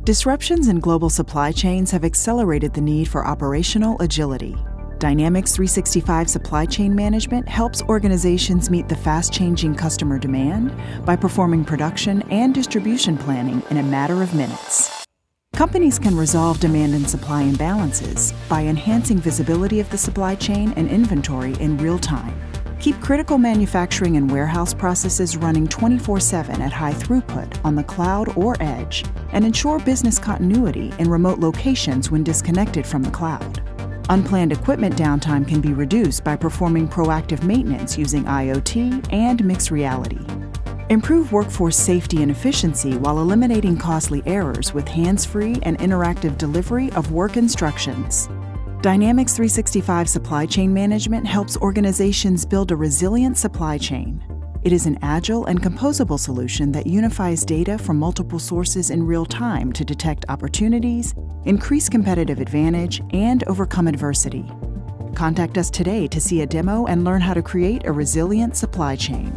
Disruptions in global supply chains have accelerated the need for operational agility. Dynamics 365 Supply Chain Management helps organizations meet the fast-changing customer demand by performing production and distribution planning in a matter of minutes. Companies can resolve demand and supply imbalances by enhancing visibility of the supply chain and inventory in real time. Keep critical manufacturing and warehouse processes running 24/7 at high throughput on the cloud or edge, and ensure business continuity in remote locations when disconnected from the cloud. Unplanned equipment downtime can be reduced by performing proactive maintenance using IoT and mixed reality. Improve workforce safety and efficiency while eliminating costly errors with hands-free and interactive delivery of work instructions. Dynamics 365 Supply Chain Management helps organizations build a resilient supply chain. It is an agile and composable solution that unifies data from multiple sources in real time to detect opportunities, increase competitive advantage, and overcome adversity. Contact us today to see a demo and learn how to create a resilient supply chain.